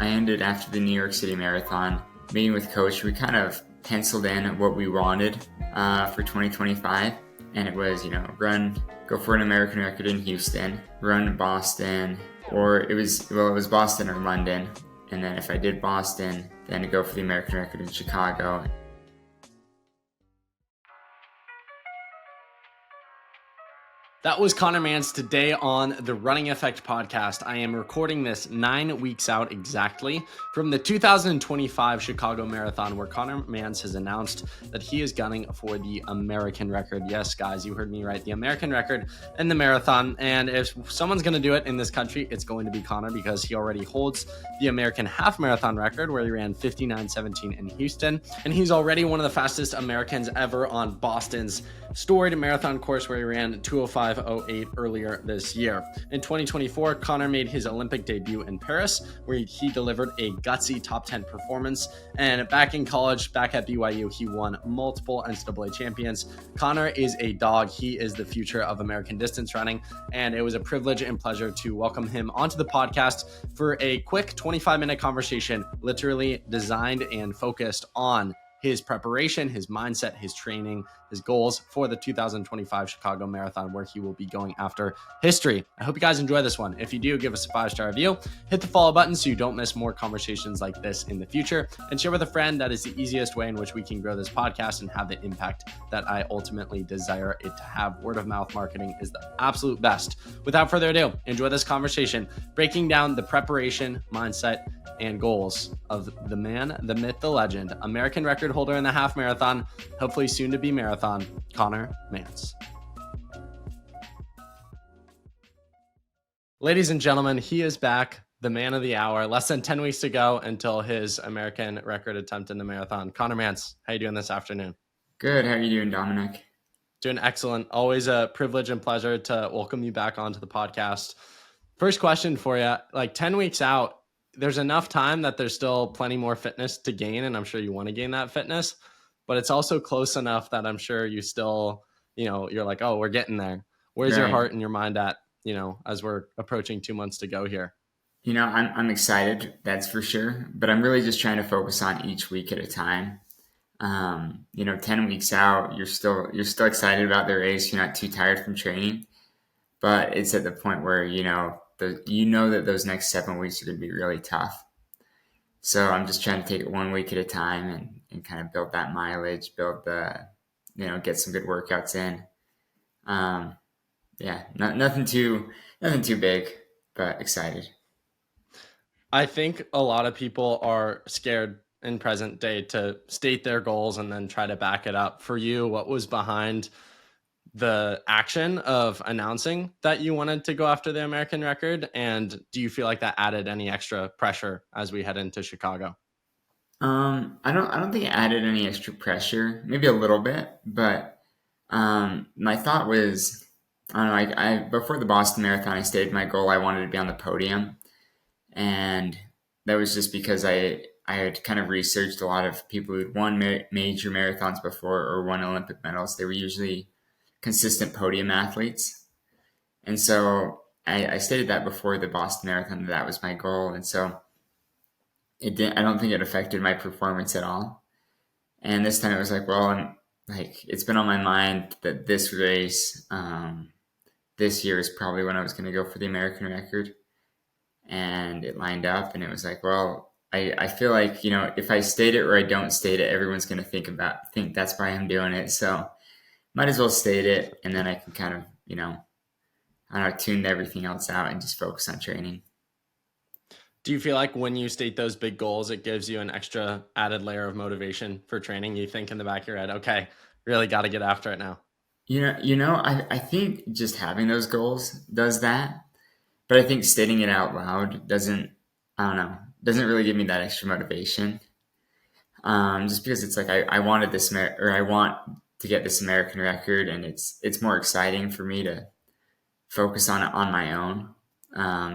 I ended after the New York City Marathon meeting with coach. We kind of penciled in what we wanted for 2025, and it was, go for an American record in Houston, run Boston, or it was Boston or London, and then if I did Boston, then to go for the American record in Chicago. That was Conner Mantz today on the Running Effect podcast. I am recording this 9 weeks out exactly from the 2025 Chicago Marathon, where Conner Mantz has announced that he is gunning for the American record. Yes, guys, you heard me right. The American record in the marathon. And if someone's going to do it in this country, it's going to be Conner, because he already holds the American half marathon record, where he ran 59:17 in Houston. And he's already one of the fastest Americans ever on Boston's storied marathon course, where he ran 2:05:08 earlier this year. In 2024, Conner made his Olympic debut in Paris, where he delivered a gutsy top 10 performance. And back in college, back at BYU, he won multiple NCAA champions. Conner is a dog. He is the future of American distance running. And it was a privilege and pleasure to welcome him onto the podcast for a quick 25-minute conversation, literally designed and focused on his preparation, his mindset, his training, his goals for the 2025 Chicago Marathon, where he will be going after history. I hope you guys enjoy this one. If you do, give us a 5-star review, hit the follow button so you don't miss more conversations like this in the future, and share with a friend. That is the easiest way in which we can grow this podcast and have the impact that I ultimately desire it to have. Word of mouth marketing is the absolute best. Without further ado, enjoy this conversation, breaking down the preparation, mindset, and goals of the man, the myth, the legend, American record holder in the half marathon, hopefully soon to be marathon, Conner Mantz. Ladies and gentlemen, he is back, the man of the hour. Less than 10 weeks to go until his American record attempt in the marathon. Conner Mantz, how you doing this afternoon? Good. How are you doing, Dominic? Doing excellent. Always a privilege and pleasure to welcome you back onto the podcast. First question for you, 10 weeks out, there's enough time that there's still plenty more fitness to gain, and I'm sure you want to gain that fitness, but it's also close enough that I'm sure you still, you're like, oh, we're getting there. Where's your heart and your mind at, as we're approaching 2 months to go here? I'm excited, that's for sure, but I'm really just trying to focus on each week at a time. 10 weeks out, you're still excited about the race. You're not too tired from training, but it's at the point where, that those next 7 weeks are going to be really tough. So I'm just trying to take it 1 week at a time and kind of build that mileage, get some good workouts in. Nothing too big, but excited. I think a lot of people are scared in present day to state their goals and then try to back it up. For you, what was behind the action of announcing that you wanted to go after the American record? And do you feel like that added any extra pressure as we head into Chicago? I don't think it added any extra pressure, maybe a little bit, but my thought was, before the Boston Marathon, I stated my goal. I wanted to be on the podium, and that was just because I had kind of researched a lot of people who'd won major marathons before or won Olympic medals. They were usually consistent podium athletes. And so I stated that before the Boston Marathon, that was my goal. And so I don't think it affected my performance at all. And this time it was it's been on my mind that this race, this year is probably when I was going to go for the American record. And it lined up, and it was I feel like, if I state it or I don't state it, everyone's going to think that's why I'm doing it. So might as well state it, and then I can kind of, tune everything else out and just focus on training. Do you feel like when you state those big goals, it gives you an extra added layer of motivation for training? You think in the back of your head, okay, really got to get after it now. I think just having those goals does that, but I think stating it out loud doesn't really give me that extra motivation. Just because it's I wanted this, I want to get this American record, and it's more exciting for me to focus on it on my own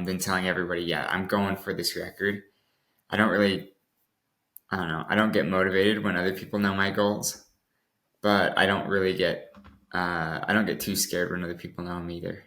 than telling everybody, I'm going for this record. I don't get motivated when other people know my goals, but I don't get too scared when other people know them either.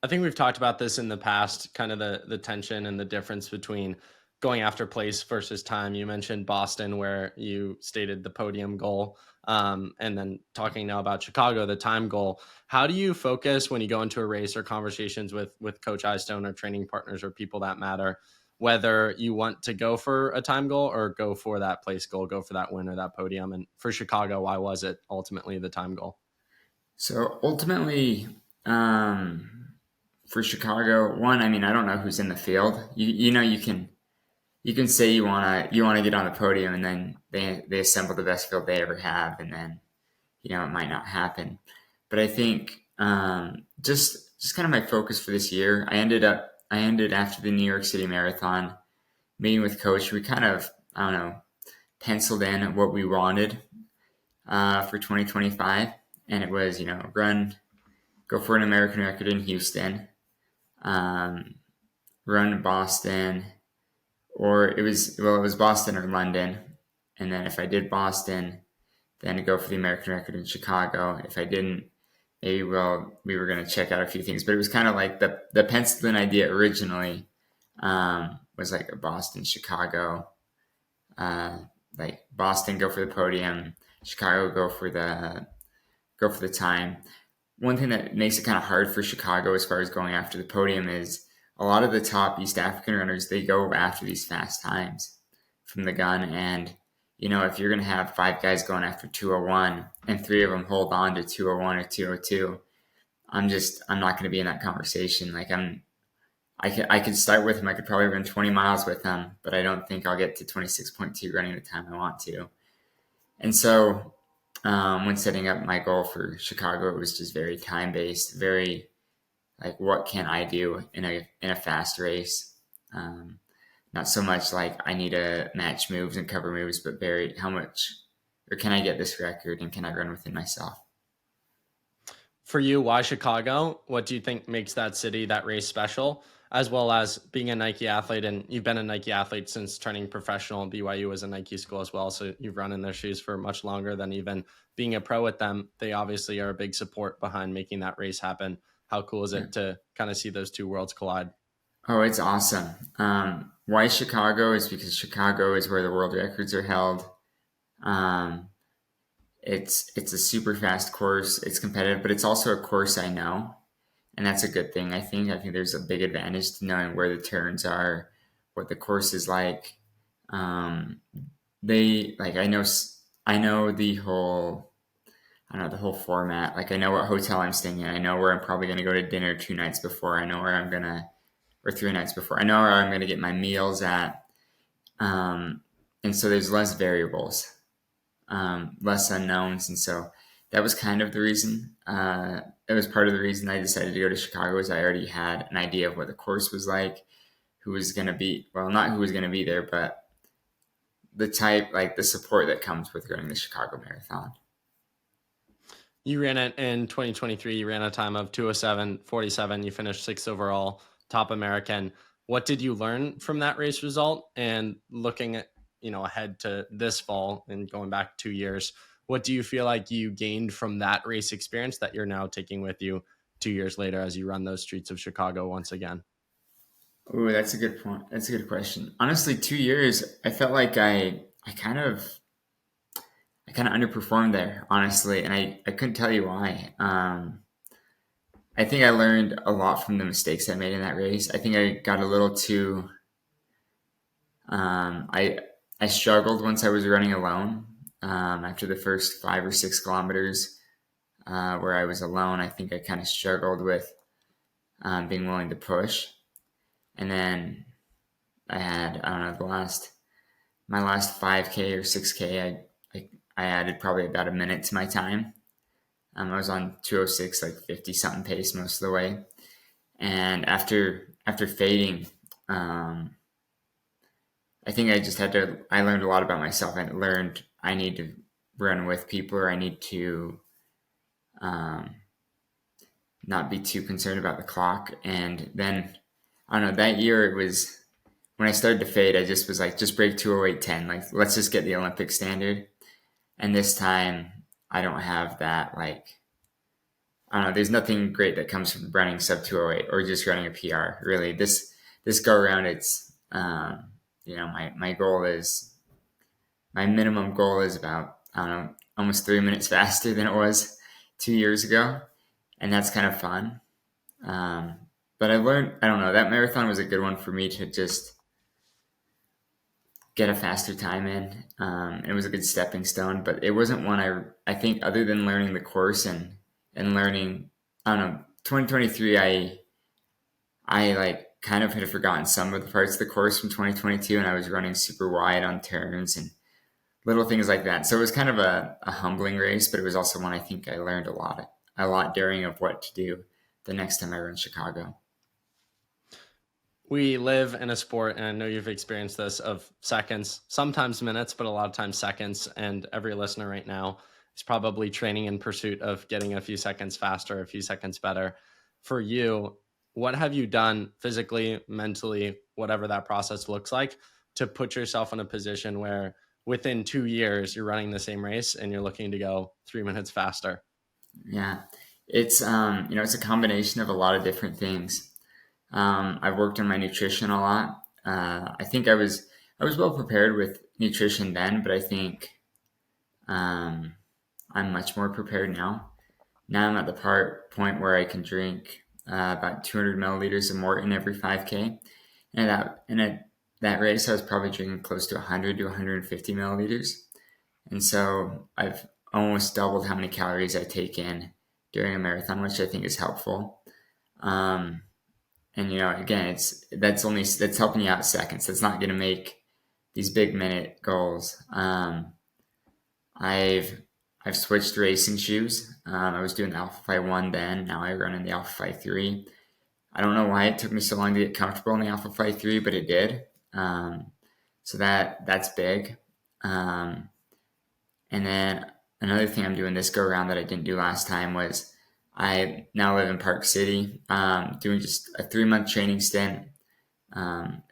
I think we've talked about this in the past, kind of the tension and the difference between going after place versus time. You mentioned Boston, where you stated the podium goal, and then talking now about Chicago, the time goal. How do you focus when you go into a race or conversations with Coach Eyestone or training partners or people that matter, whether you want to go for a time goal or go for that place goal, go for that win or that podium? And for Chicago, why was it ultimately the time goal? So ultimately, for Chicago, one, I mean, I don't know who's in the field. You know, you can say you wanna get on the podium, and then they assemble the best field they ever have, and then it might not happen. But I think just kind of my focus for this year. I ended after the New York City Marathon meeting with coach. We kind of, I don't know, penciled in what we wanted for 2025, and it was go for an American record in Houston, um, run Boston, or it was Boston or London, and then if I did Boston, then to go for the American record in Chicago. If I didn't, maybe we were going to check out a few things, but it was kind of like the penciled in idea originally was like a Boston, Chicago, like Boston go for the podium, Chicago go for the time. One thing that makes it kind of hard for Chicago as far as going after the podium is a lot of the top East African runners, they go after these fast times from the gun. And, if you're going to have 5 guys going after 201 and 3 of them hold on to 201 or 202, I'm not going to be in that conversation. Like I could start with him. I could probably run 20 miles with him, but I don't think I'll get to 26.2 running the time I want to. And so when setting up my goal for Chicago, it was just very time based, very like what can I do in a fast race. Not so much like I need to match moves and cover moves, but very how much or can I get this record and can I run within myself? For you, why Chicago? What do you think makes that city, that race special? As well as being a Nike athlete, and you've been a Nike athlete since turning professional. BYU was a Nike school as well, so you've run in their shoes for much longer than even being a pro with them. They obviously are a big support behind making that race happen. How cool is Yeah. it to kind of see those two worlds collide? Oh, it's awesome. Why Chicago is because Chicago is where the world records are held. Um, it's a super fast course. It's competitive, but it's also a course I know, and that's a good thing. I think there's a big advantage to knowing where the turns are, what the course is like. Um, they like I know the whole I don't know the whole format. Like I know what hotel I'm staying in. I know where I'm probably going to go to dinner 2 nights before. I know where I'm gonna or 3 nights before. I know where I'm going to get my meals at. Um, and so there's less variables, less unknowns, and so that was kind of the reason. It was part of the reason I decided to go to Chicago. Was I already had an idea of what the course was like, who was going to be well, not who was going to be there, but the type, like the support that comes with running the Chicago Marathon. You ran it in 2023. You ran a time of 2:07:47. You finished 6th overall, top American. What did you learn from that race result? And looking at, ahead to this fall and going back 2 years, what do you feel like you gained from that race experience that you're now taking with you 2 years later as you run those streets of Chicago once again? Oh, that's a good point. That's a good question. Honestly, 2 years, I felt like I kind of underperformed there, honestly, and I couldn't tell you why. I think I learned a lot from the mistakes I made in that race. I think I got a little too. Um, I I struggled once I was running alone. After the first 5 or 6 kilometers, where I was alone, I think I kind of struggled with being willing to push. And then I had I don't know my last 5K or 6K. I added probably about a minute to my time. I was on 206, like 50 something pace most of the way. And after fading, um, I think I learned a lot about myself. I learned I need to run with people, or I need to um, not be too concerned about the clock. And then, I don't know, that year it was when I started to fade, I just was like, just break 208.10. Like, let's just get the Olympic standard. And this time, I don't have that, like, I don't know. There's nothing great that comes from running sub 208 or just running a PR. Really, this go around, my minimum goal is about, I don't know, almost 3 minutes faster than it was 2 years ago. And that's kind of fun. But I learned, I don't know, that marathon was a good one for me to just get a faster time in. It was a good stepping stone, but it wasn't one I think other than learning the course and learning, I don't know, 2023, I like kind of had forgotten some of the parts of the course from 2022, and I was running super wide on turns and little things like that. So it was kind of a humbling race, but it was also one I think I learned a lot during of what to do the next time I run Chicago. We live in a sport, and I know you've experienced this, of seconds, sometimes minutes, but a lot of times seconds. And every listener right now is probably training in pursuit of getting a few seconds faster, a few seconds better. For you, what have you done physically, mentally, whatever that process looks like, to put yourself in a position where within 2 years you're running the same race and you're looking to go 3 minutes faster? Yeah, it's it's a combination of a lot of different things. I've worked on my nutrition a lot. I think I was well prepared with nutrition then, but I think I'm much more prepared now. Now I'm at the point where I can drink about 200 milliliters of Morton every 5K, and that race I was probably drinking close to 100 to 150 milliliters, and so I've almost doubled how many calories I take in during a marathon, which I think is helpful. And again, that's helping you out seconds. That's not going to make these big minute goals. I've switched racing shoes. I was doing the Alpha Phi 1 then. Now I run in the Alpha Phi 3. I don't know why it took me so long to get comfortable in the Alpha Phi 3, but it did. So that's big. And then another thing I'm doing this go around that I didn't do last time was I now live in Park City, doing just a 3-month training stint.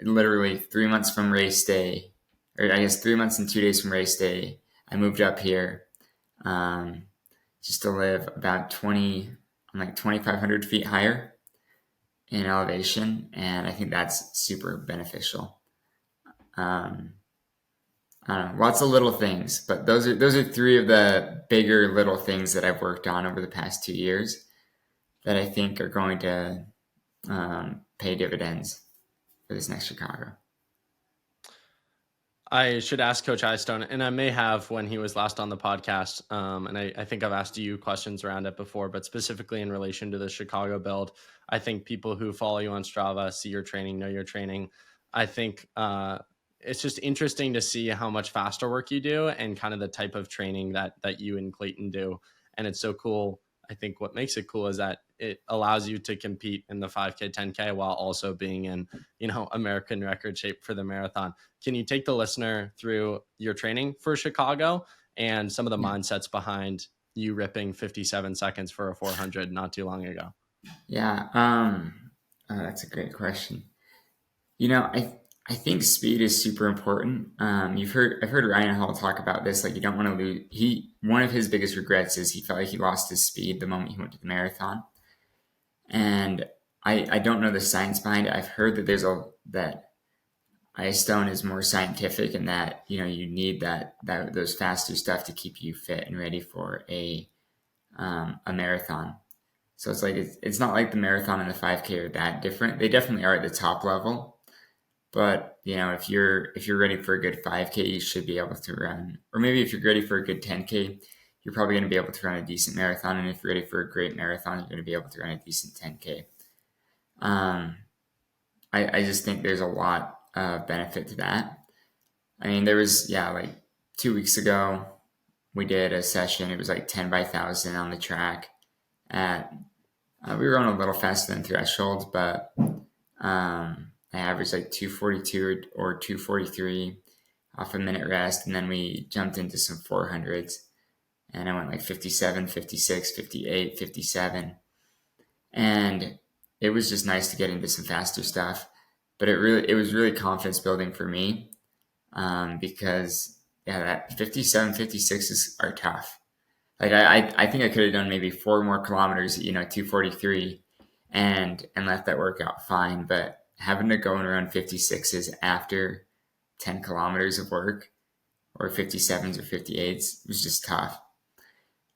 Literally 3 months from race day, or I guess 3 months and 2 days from race day, I moved up here just to live about 2,500 feet higher in elevation, and I think that's super beneficial. I don't know, lots of little things, but those are three of the bigger little things that I've worked on over the past 2 years that I think are going to pay dividends for this next Chicago. I should ask Coach Eyestone, and I may have when he was last on the podcast, and I think I've asked you questions around it before, but specifically in relation to the Chicago build, I think people who follow you on Strava, see your training, know your training. I think it's just interesting to see how much faster work you do and kind of the type of training that you and Clayton do. And it's so cool. I think what makes it cool is that it allows you to compete in the 5K, 10K while also being in, American record shape for the marathon. Can you take the listener through your training for Chicago and some of the mindsets behind you ripping 57 seconds for a 400 not too long ago? Yeah, that's a great question. I think speed is super important. I've heard Ryan Hall talk about this. Like, you don't want to lose. One of his biggest regrets is he felt like he lost his speed the moment he went to the marathon. And I don't know the science behind it. I've heard that that Eyestone is more scientific, and that you need that those faster stuff to keep you fit and ready for a marathon. So it's like it's not like the marathon and the 5K are that different. They definitely are at the top level. But if you're ready for a good 5K, you should be able to run. Or maybe if you're ready for a good 10K, you're probably going to be able to run a decent marathon. And if you're ready for a great marathon, you're going to be able to run a decent 10K. I just think there's a lot of benefit to that. I mean, there was like 2 weeks ago, we did a session. It was like 10 by 1,000 on the track. We were on a little faster than thresholds, but I averaged like 242 or 243 off a minute rest. And then we jumped into some 400s. And I went like 57, 56, 58, 57. And it was just nice to get into some faster stuff. But it was really confidence building for me, because that 57, 56 are tough. Like I think I could have done maybe 4 more kilometers at 243 and left that workout fine. But having to go and run 56s after 10 kilometers of work or 57s or 58s. It was just tough.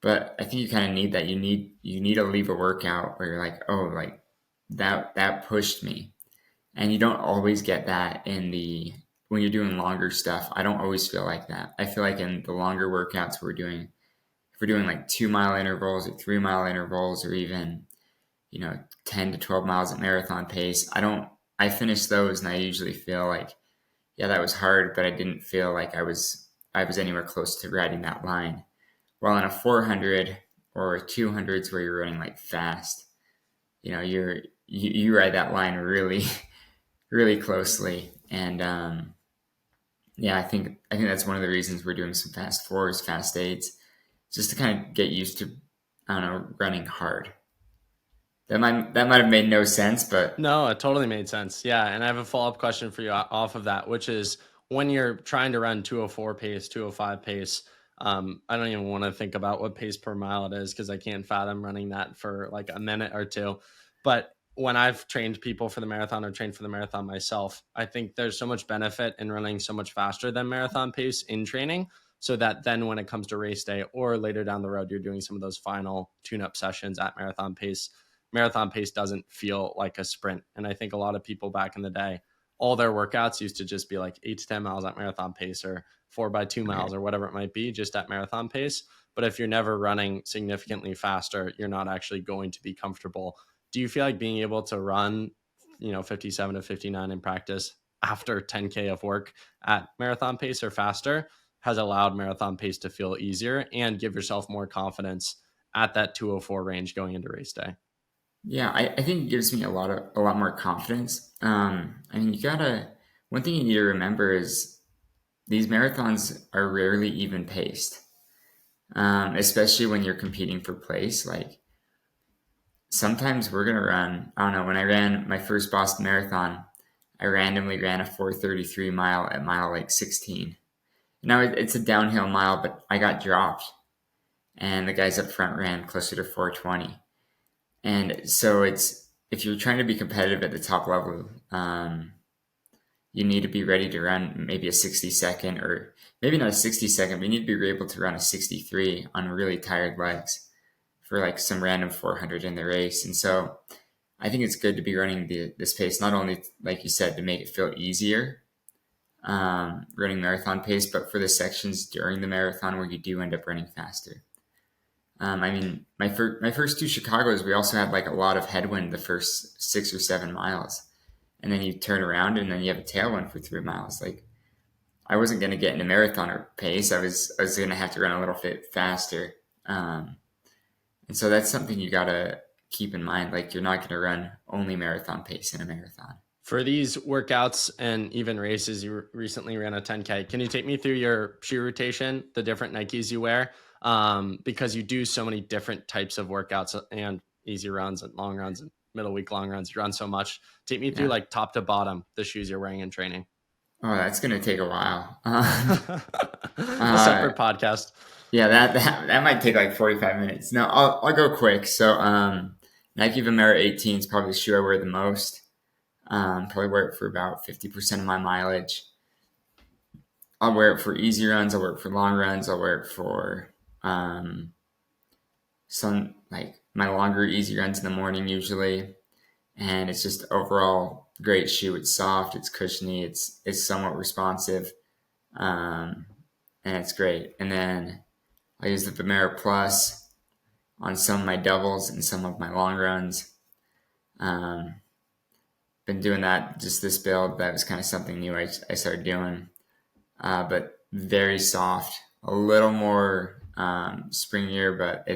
But I think you kind of need that. You need to leave a workout where you're like, oh, like that pushed me. And you don't always get that when you're doing longer stuff. I don't always feel like that. I feel like in the longer workouts if we're doing like 2 mile intervals or 3 mile intervals or even, 10 to 12 miles at marathon pace, I finish those and I usually feel like, yeah, that was hard, but I didn't feel like I was anywhere close to riding that line. While in a 400 or 200s where you're running like fast, you ride that line really, really closely. And yeah, I think that's one of the reasons we're doing some fast fours, fast eights, just to kind of get used to, I don't know, running hard. That might have made no sense, but No, it totally made sense. Yeah, and I have a follow-up question for you off of that, which is when you're trying to run 204 pace, 205 pace, I don't even want to think about what pace per mile it is because I can't fathom running that for like a minute or two. But when I've trained people for the marathon or trained for the marathon myself, I think there's so much benefit in running so much faster than marathon pace in training, so that then when it comes to race day or later down the road, you're doing some of those final tune-up sessions at marathon pace doesn't feel like a sprint. And I think a lot of people back in the day, all their workouts used to just be like 8 to 10 miles at marathon pace or 4x2 miles or whatever it might be, just at marathon pace. But if you're never running significantly faster, you're not actually going to be comfortable. Do you feel like being able to run, 57 to 59 in practice after 10K of work at marathon pace or faster has allowed marathon pace to feel easier and give yourself more confidence at that 204 range going into race day? yeah, I think it gives me a lot more confidence. I mean, one thing you need to remember is these marathons are rarely even paced, especially when you're competing for place. Like sometimes we're gonna run. I don't know. When I ran my first Boston Marathon, I randomly ran a 4:33 mile at mile like 16. Now it's a downhill mile, but I got dropped, and the guys up front ran closer to 4:20. And so if you're trying to be competitive at the top level, you need to be ready to run maybe a 60-second, or maybe not a 60-second, but you need to be able to run a 63 on really tired legs for like some random 400 in the race. And so I think it's good to be running this pace, not only, like you said, to make it feel easier, running marathon pace, but for the sections during the marathon where you do end up running faster. I mean, my first two Chicago's, we also had like a lot of headwind the first 6 or 7 miles, and then you turn around and then you have a tailwind for 3 miles. Like I wasn't going to get into marathoner pace. I was going to have to run a little bit faster, and so that's something you got to keep in mind. Like you're not going to run only marathon pace in a marathon. For these workouts and even races, you recently ran a 10K. Can you take me through your shoe rotation, the different Nikes you wear? Because you do so many different types of workouts and easy runs and long runs and middle week long runs. You run so much. Take me through like top to bottom, the shoes you're wearing in training. Oh, that's going to take a while. A separate podcast. Yeah, that might take like 45 minutes. No, I'll go quick. So Nike Vomero 18 is probably the shoe I wear the most. Probably wear it for about 50% of my mileage. I'll wear it for easy runs. I'll wear it for long runs. I'll wear it for some like my longer easy runs in the morning usually. And it's just overall great shoe. It's soft. It's cushiony. It's somewhat responsive, and it's great. And then I use the Vomero Plus on some of my doubles and some of my long runs. Been doing that just this build. That was kind of something new I started doing. But very soft, a little more springier, but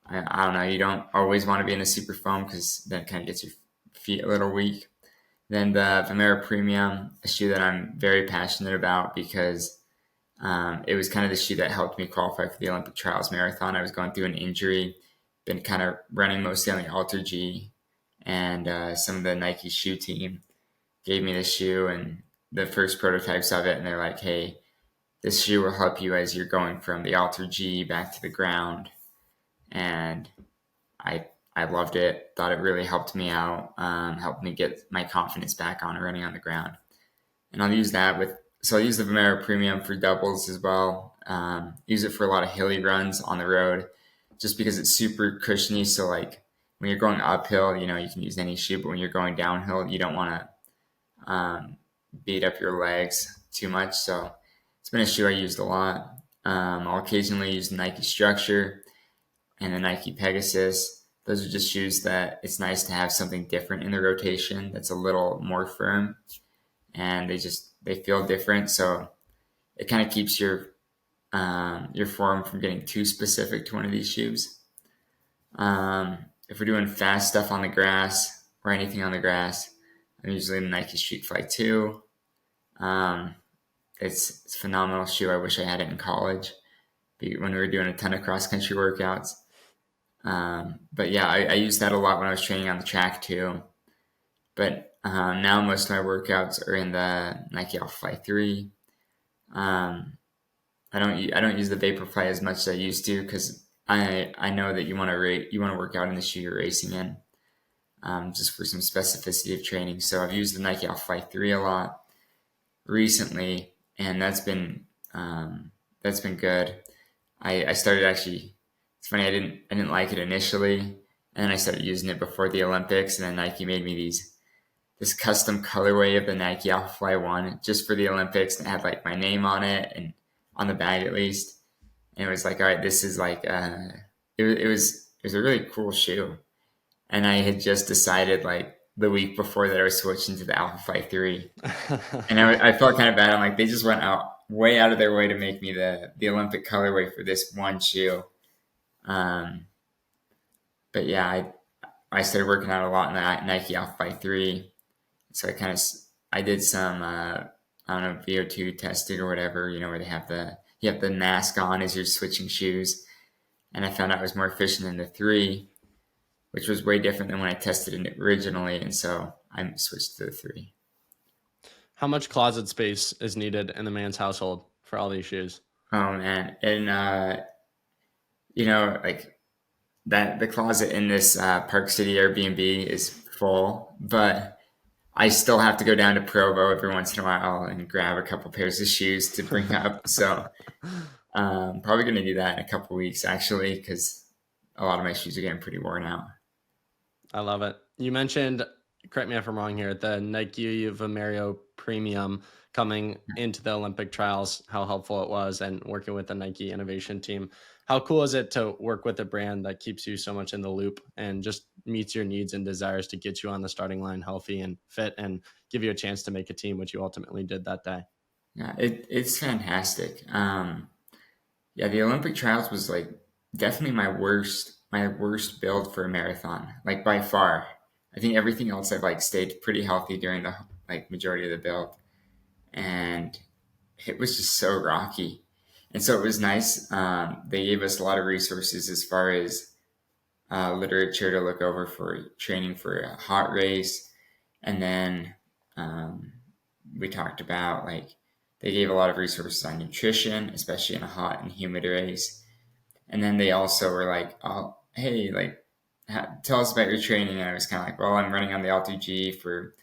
I don't know. You don't always want to be in a super foam because then it kind of gets your feet a little weak. Then the Vomero Premium, a shoe that I'm very passionate about because it was kind of the shoe that helped me qualify for the Olympic Trials Marathon. I was going through an injury, been kind of running mostly on the Alter G, and some of the Nike shoe team gave me this shoe and the first prototypes of it, and they're like, hey, this shoe will help you as you're going from the Alter G back to the ground. And I loved it. Thought it really helped me out, helped me get my confidence back on running on the ground. and I'll use that with. So I'll use the Vomero Premium for doubles as well. Use it for a lot of hilly runs on the road, just because it's super cushiony. So like when you're going uphill, you know, you can use any shoe, but when you're going downhill, you don't want to beat up your legs too much. So it's been a shoe I used a lot. I'll occasionally use the Nike Structure and the Nike Pegasus. Those are just shoes that it's nice to have something different in the rotation that's a little more firm, and they feel different. So it kind of keeps your form from getting too specific to one of these shoes. If we're doing fast stuff on the grass or anything on the grass, I'm usually in the Nike Street Fly 2. It's a phenomenal shoe. I wish I had it in college when we were doing a ton of cross country workouts. But yeah, I used that a lot when I was training on the track too. But now most of my workouts are in the Nike Alpha Fly 3. I don't use the Vaporfly as much as I used to, because I know that you want to work out in the shoe you're racing in, just for some specificity of training. So I've used the Nike Alpha Fly 3 a lot recently, and that's been good. I started actually. It's funny, I didn't like it initially, and then I started using it before the Olympics, and then Nike made me this custom colorway of the Nike Alpha Fly 1 just for the Olympics, and it had like my name on it, and on the bag at least. And it was like, all right, this is like it was a really cool shoe. And I had just decided like the week before that I was switching to the Alpha Fly 3. And I felt kind of bad. I'm like, they just went way out of their way to make me the Olympic colorway for this one shoe. But yeah, I started working out a lot in the Nike Alpha Fly 3. So I did some I don't know, VO2 testing or whatever, you know, where you have the mask on as you're switching shoes. And I found out I was more efficient in the 3, which was way different than when I tested it originally. And so I switched to the 3. How much closet space is needed in the Mantz household for all these shoes? Oh man. And, you know, like the closet in this Park City Airbnb is full, but I still have to go down to Provo every once in a while and grab a couple pairs of shoes to bring up. So probably going to do that in a couple weeks, actually, because a lot of my shoes are getting pretty worn out. I love it. You mentioned, correct me if I'm wrong here, the Nike Vomero Premium coming into the Olympic trials, how helpful it was, and working with the Nike innovation team. How cool is it to work with a brand that keeps you so much in the loop and just meets your needs and desires to get you on the starting line healthy and fit and give you a chance to make a team, which you ultimately did that day? Yeah, it's fantastic. Yeah, the Olympic trials was like definitely my worst build for a marathon, like by far. I think everything else I've like stayed pretty healthy during the like majority of the build, and it was just so rocky. And so it was nice. They gave us a lot of resources as far as literature to look over for training for a hot race. And then we talked about like they gave a lot of resources on nutrition, especially in a hot and humid race. And then they also were like, oh, hey, like, tell us about your training. And I was kind of like, well, I'm running on the L2G for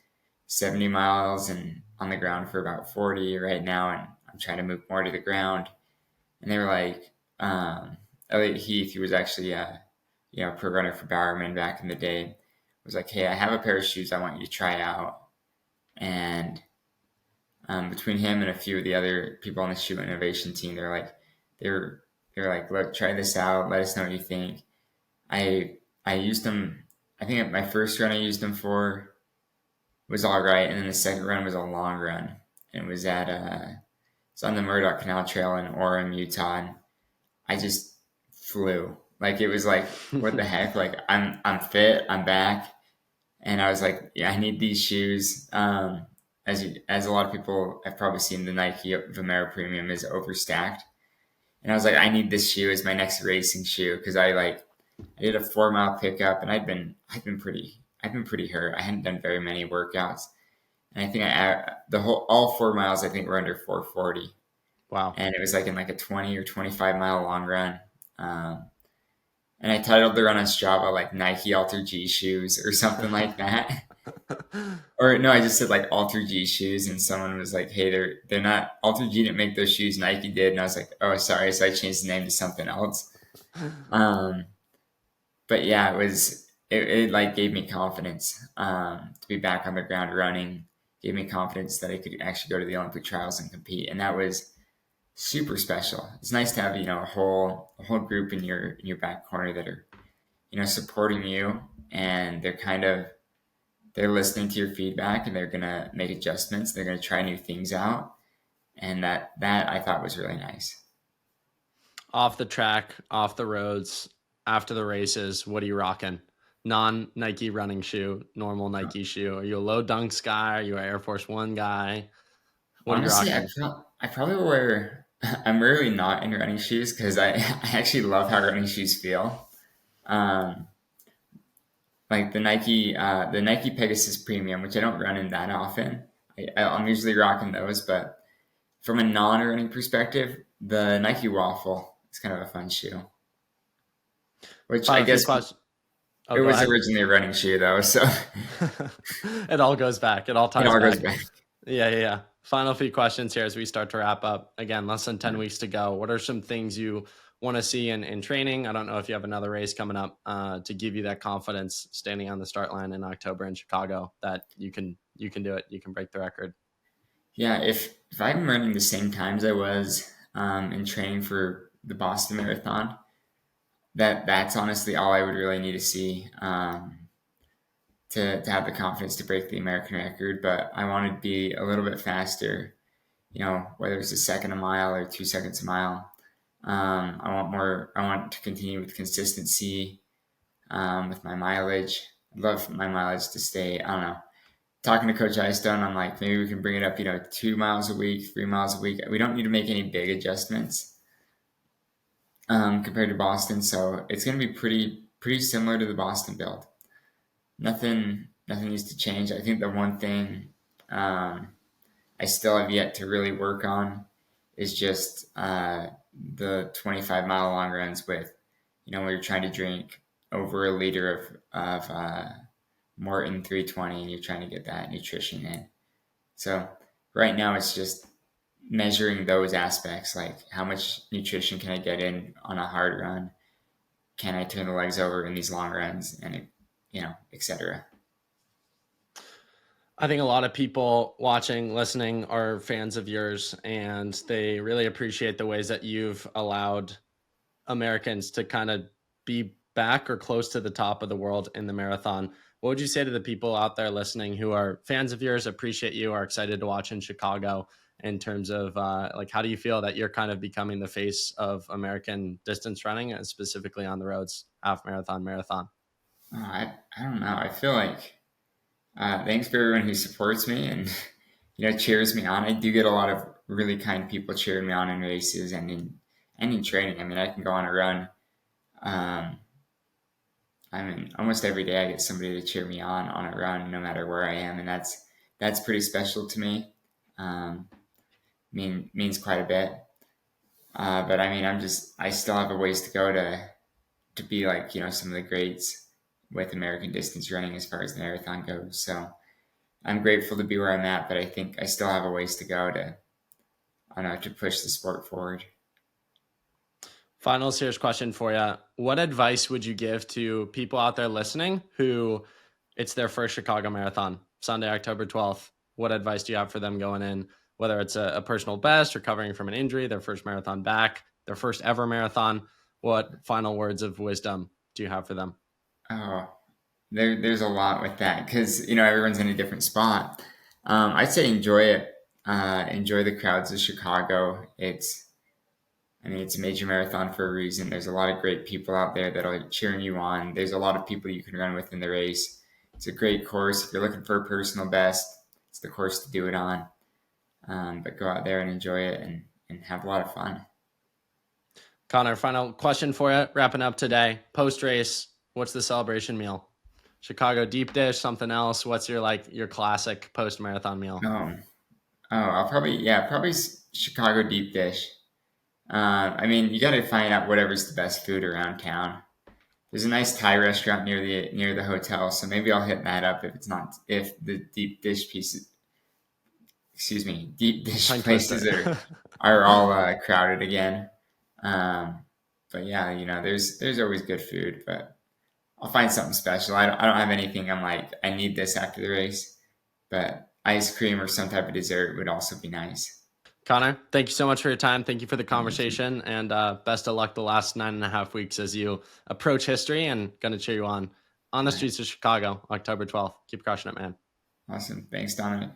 70 miles and on the ground for about 40 right now. And I'm trying to move more to the ground. And they were like, Elliot Heath, who was actually a pro runner for Bowerman back in the day, was like, hey, I have a pair of shoes I want you to try out. And between him and a few of the other people on the shoe innovation team, they were like, look, try this out. Let us know what you think. I used them. I think my first run I used them for was all right, and then the second run was a long run. And it was it's on the Murdoch Canal Trail in Orem, Utah. And I just flew. Like it was like, what the heck? Like I'm fit. I'm back. And I was like, yeah, I need these shoes. As a lot of people have probably seen, the Nike Vomero Premium is overstacked. And I was like, I need this shoe as my next racing shoe, because I did a 4-mile pickup, and I've been pretty hurt. I hadn't done very many workouts, and I think all 4 miles I think were under 440. Wow! And it was like in like a 20 or 25 mile long run, And I titled the run on Strava like Nike Alter G shoes or something like that. Or no, I just said like Alter G shoes, and someone was like, "Hey, they're not Alter G didn't make those shoes, Nike did." And I was like, "Oh, sorry." So I changed the name to something else. Um, but yeah, it like gave me confidence to be back on the ground running. Gave me confidence that I could actually go to the Olympic trials and compete, and that was super special. It's nice to have a whole group in your back corner that are supporting you, and they're listening to your feedback, and they're gonna make adjustments. They're gonna try new things out, and that I thought was really nice. Off the track, off the roads, after the races, what are you rocking? Non Nike running shoe, normal Nike shoe. Are you a low dunks guy? Are you an Air Force One guy? What are you Honestly, rocking? I probably wear. I'm really not in running shoes because I actually love how running shoes feel. Um, like the Nike Pegasus Premium, which I don't run in that often. I'm usually rocking those, but from a non-running perspective, the Nike Waffle is kind of a fun shoe. Which I Final few guess questions. Oh, it go was ahead. originally a running shoe though, so It all goes back. It all it ties all goes back. back. Yeah. Final few questions here as we start to wrap up. Again, less than 10 weeks to go. What are some things you want to see in training? I don't know if you have another race coming up to give you that confidence standing on the start line in October in Chicago that you can do it. You can break the record. Yeah, if I'm running the same times I was in training for the Boston Marathon, that's honestly all I would really need to see to have the confidence to break the American record. But I want to be a little bit faster. Whether it's a second a mile or 2 seconds a mile. I want more. I want to continue with consistency with my mileage. I'd love my mileage to stay. I don't know. Talking to Coach Eyestone, I'm like, maybe we can bring it up, 2 miles a week, 3 miles a week. We don't need to make any big adjustments compared to Boston, so it's going to be pretty similar to the Boston build. Nothing needs to change. I think the one thing I still have yet to really work on is just the 25-mile long runs with, where you're trying to drink over a liter of Morton 320 and you're trying to get that nutrition in. So right now it's just measuring those aspects, like how much nutrition can I get in on a hard run? Can I turn the legs over in these long runs? And, etc. I think a lot of people watching, listening are fans of yours, and they really appreciate the ways that you've allowed Americans to kind of be back or close to the top of the world in the marathon. What would you say to the people out there listening who are fans of yours, appreciate you, are excited to watch in Chicago in terms of like, how do you feel that you're kind of becoming the face of American distance running and specifically on the roads, half marathon, marathon? I don't know. I feel like thanks for everyone who supports me and cheers me on. I do get a lot of really kind people cheering me on in races and in training. I mean, I can go on a run. I mean, almost every day I get somebody to cheer me on a run, no matter where I am, and that's pretty special to me. Um, means quite a bit. But I mean, I still have a ways to go to be like some of the greats with American distance running as far as the marathon goes. So I'm grateful to be where I'm at, but I think I still have a ways to go to I don't know to push the sport forward. Final serious question for you. What advice would you give to people out there listening who it's their first Chicago Marathon, Sunday, October 12th? What advice do you have for them going in, whether it's a personal best, recovering from an injury, their first marathon back, their first ever marathon? What final words of wisdom do you have for them? Oh, there's a lot with that because everyone's in a different spot. I'd say enjoy it. Enjoy the crowds of Chicago. It's a major marathon for a reason. There's a lot of great people out there that are cheering you on. There's a lot of people you can run with in the race. It's a great course. If you're looking for a personal best, it's the course to do it on. But go out there and enjoy it and have a lot of fun. Conner, final question for you. Wrapping up today. Post race, what's the celebration meal? Chicago deep dish, something else? What's your classic post marathon meal? I'll probably Chicago deep dish. I mean, you got to find out whatever's the best food around town. there's a nice Thai restaurant near the hotel, so maybe I'll hit that up if the deep dish Tongue twister. places are all crowded again. Um, but yeah, there's always good food, but I'll find something special. I don't have anything I'm like I need this after the race, but ice cream or some type of dessert would also be nice. Conner, thank you so much for your time. Thank you for the Thank you. conversation, and best of luck the last 9.5 weeks as you approach history. And going to cheer you on the All right. streets of Chicago, October 12th. Keep crushing it, man. Awesome. Thanks, Donovan.